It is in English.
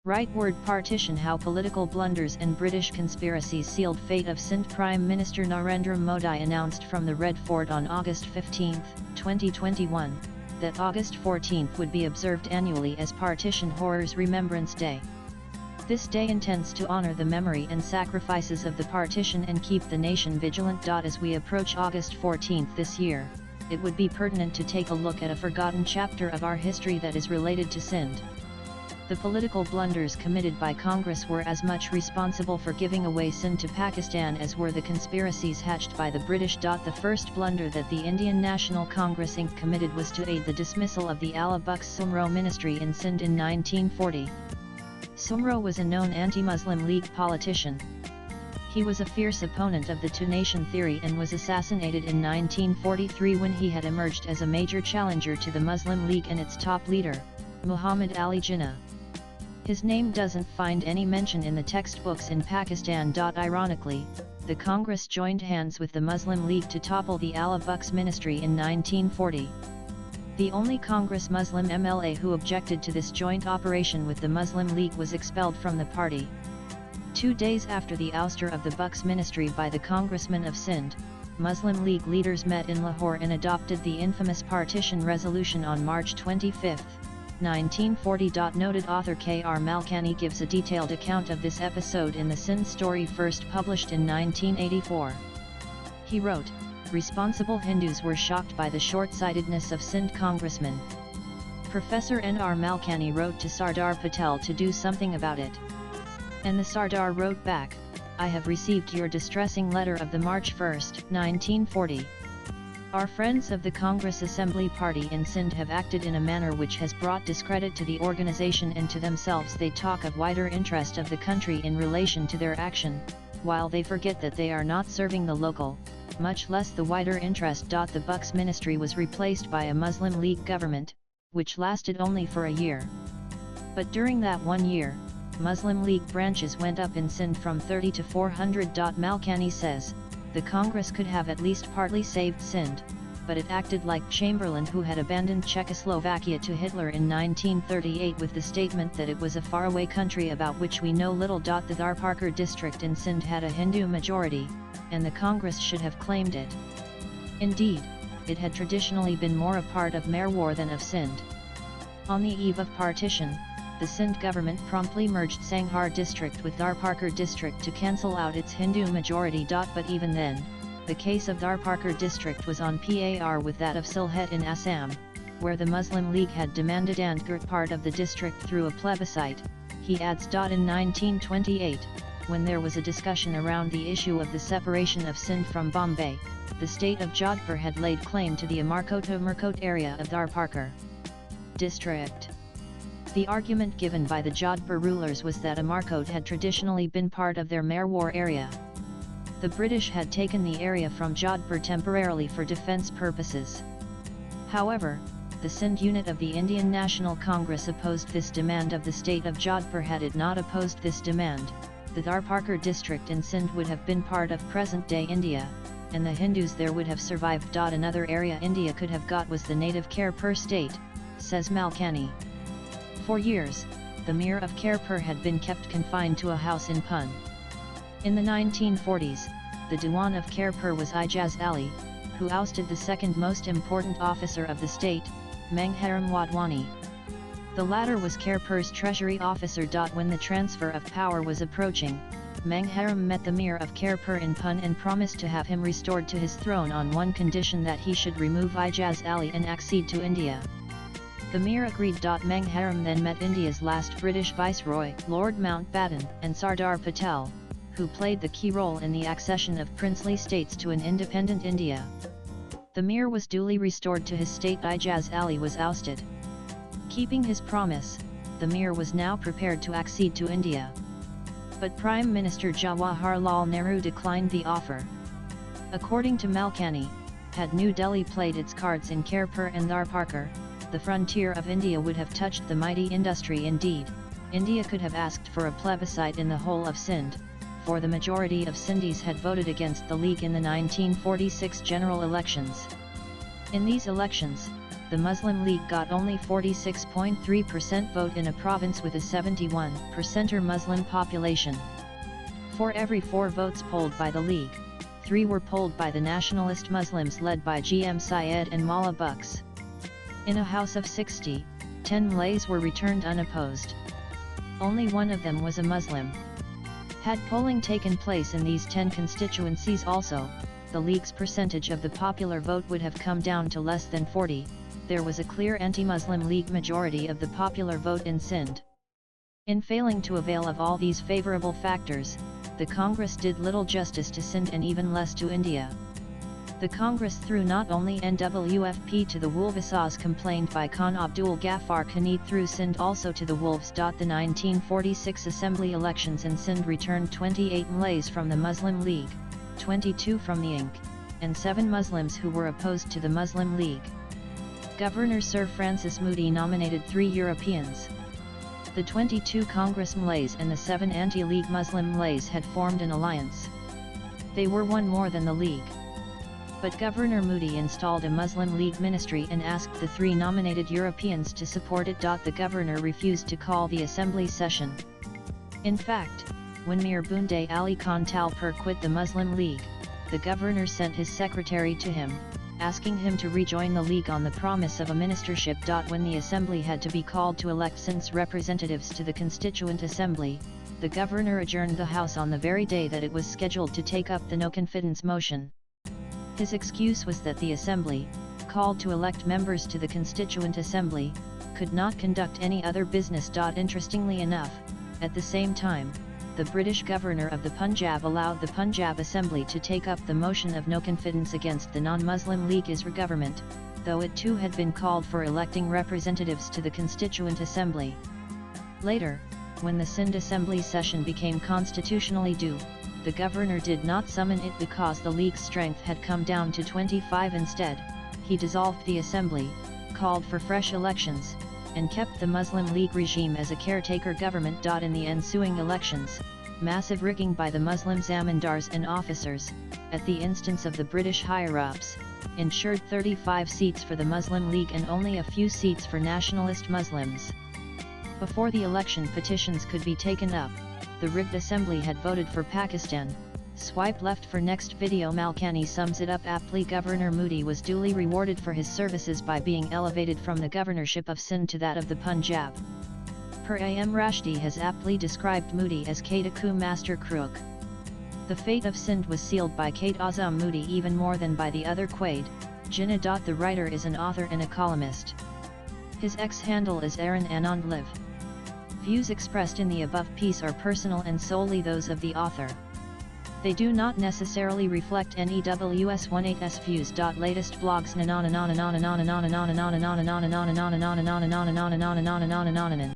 Rightward Partition: How Political Blunders and British Conspiracies Sealed Fate of Sindh. Prime Minister Narendra Modi announced from the Red Fort on August 15, 2021, that August 14 would be observed annually as Partition Horrors Remembrance Day. This day intends to honor the memory and sacrifices of the partition and keep the nation vigilant. As we approach August 14 this year, it would be pertinent to take a look at a forgotten chapter of our history that is related to Sindh. The political blunders committed by Congress were as much responsible for giving away Sindh to Pakistan as were the conspiracies hatched by the British. The first blunder that the Indian National Congress Inc. committed was to aid the dismissal of the Allah Bucks Sumro ministry in Sindh in 1940. Sumro was a known anti-Muslim League politician. He was a fierce opponent of the two-nation theory and was assassinated in 1943 when he had emerged as a major challenger to the Muslim League and its top leader, Muhammad Ali Jinnah. His name doesn't find any mention in the textbooks in Pakistan. Ironically, the Congress joined hands with the Muslim League to topple the Allah Bucks ministry in 1940. The only Congress Muslim MLA who objected to this joint operation with the Muslim League was expelled from the party. 2 days after the ouster of the Bucks ministry by the Congressman of Sindh, Muslim League leaders met in Lahore and adopted the infamous Partition Resolution on March 25, 1940. Noted author K.R. Malkani gives a detailed account of this episode in the Sindh Story, first published in 1984. He wrote, "Responsible Hindus were shocked by the short-sightedness of Sindh congressmen. Professor N.R. Malkani wrote to Sardar Patel to do something about it. And the Sardar wrote back, 'I have received your distressing letter of the March 1, 1940. Our friends of the Congress Assembly Party in Sindh have acted in a manner which has brought discredit to the organization and to themselves. They talk of wider interest of the country in relation to their action, while they forget that they are not serving the local, much less the wider interest. The Bucks ministry was replaced by a Muslim League government, which lasted only for a year. But during that 1 year, Muslim League branches went up in Sindh from 30 to 400. Malkani says, the Congress could have at least partly saved Sindh, but it acted like Chamberlain, who had abandoned Czechoslovakia to Hitler in 1938 with the statement that it was a faraway country about which we know little. The Dharparkar district in Sindh had a Hindu majority, and the Congress should have claimed it. Indeed, it had traditionally been more a part of Marwar than of Sindh. On the eve of partition, the Sindh government promptly merged Sanghar district with Dharparkar district to cancel out its Hindu majority. But even then, the case of Dharparkar district was on par with that of Sylhet in Assam, where the Muslim League had demanded and got part of the district through a plebiscite. He adds. In 1928, when there was a discussion around the issue of the separation of Sindh from Bombay, the state of Jodhpur had laid claim to the Amarkot area of Dharparkar district. The argument given by the Jodhpur rulers was that Amarkot had traditionally been part of their Marwar area. The British had taken the area from Jodhpur temporarily for defence purposes. However, the Sindh unit of the Indian National Congress opposed this demand of the state of Jodhpur. Had it not opposed this demand, the Dharparkar district in Sindh would have been part of present-day India, and the Hindus there would have survived. Another area India could have got was the native Khairpur state, says Malkani. For years, the Mir of Khairpur had been kept confined to a house in Pune. In the 1940s, the Diwan of Khairpur was Ijaz Ali, who ousted the second most important officer of the state, Mangharam Wadhwani. The latter was Khairpur's treasury officer. When the transfer of power was approaching, Mangharam met the Mir of Khairpur in Pune and promised to have him restored to his throne on one condition: that he should remove Ijaz Ali and accede to India. The Mir agreed. Mangharam then met India's last British Viceroy, Lord Mountbatten, and Sardar Patel, who played the key role in the accession of princely states to an independent India. The Mir was duly restored to his state. Ijaz Ali was ousted. Keeping his promise, the Mir was now prepared to accede to India. But Prime Minister Jawaharlal Nehru declined the offer. According to Malkani, had New Delhi played its cards in Khairpur and Dharparkar, the frontier of India would have touched the mighty industry. Indeed, India could have asked for a plebiscite in the whole of Sindh, for the majority of Sindhis had voted against the League in the 1946 general elections. In these elections, the Muslim League got only 46.3% vote in a province with a 71% Muslim population. For every 4 votes polled by the League, 3 were polled by the nationalist Muslims led by GM Syed and Mullah Bucks. In a house of 60, 10 Malays were returned unopposed. Only one of them was a Muslim. Had polling taken place in these 10 constituencies also, the League's percentage of the popular vote would have come down to less than 40. There was a clear anti-Muslim League majority of the popular vote in Sindh. In failing to avail of all these favorable factors, the Congress did little justice to Sindh and even less to India. The Congress threw not only NWFP to the wolves as complained by Khan Abdul Ghaffar Khanid threw Sindh also to the wolves. The 1946 Assembly elections in Sindh returned 28 Malays from the Muslim League, 22 from the INC, and 7 Muslims who were opposed to the Muslim League. Governor Sir Francis Moody nominated 3 Europeans. The 22 Congress Malays and the 7 anti-League Muslim Malays had formed an alliance. They were one more than the League. But Governor Moody installed a Muslim League ministry and asked the 3 nominated Europeans to support it. The governor refused to call the assembly session. In fact, when Mir Bunde Ali Khan Talpur quit the Muslim League, the governor sent his secretary to him, asking him to rejoin the League on the promise of a ministership. When the assembly had to be called to elect Sindh's representatives to the Constituent Assembly, the governor adjourned the House on the very day that it was scheduled to take up the no-confidence motion. His excuse was that the Assembly, called to elect members to the Constituent Assembly, could not conduct any other business. Interestingly enough, at the same time, the British governor of the Punjab allowed the Punjab Assembly to take up the motion of no confidence against the non-Muslim League Isra government, though it too had been called for electing representatives to the Constituent Assembly. Later, when the Sindh Assembly session became constitutionally due, the governor did not summon it because the League's strength had come down to 25 instead. He dissolved the assembly, called for fresh elections, and kept the Muslim League regime as a caretaker government. In the ensuing elections, massive rigging by the Muslim zamindars and officers, at the instance of the British higher-ups, ensured 35 seats for the Muslim League and only a few seats for nationalist Muslims. Before the election petitions could be taken up, the rigged assembly had voted for Pakistan. Swipe left for next video. Malkani sums it up aptly. Governor Moody was duly rewarded for his services by being elevated from the governorship of Sindh to that of the Punjab. Per A.M. Rashdi has aptly described Moody as Kate master crook. The fate of Sindh was sealed by Kate Azam Moody even more than by the other Quaid. Jinnah. The writer is an author and a columnist. His ex-handle is Aaron Anand Live. Views expressed in the above piece are personal and solely those of the author. They do not necessarily reflect NEWS18's views. Latest blogs.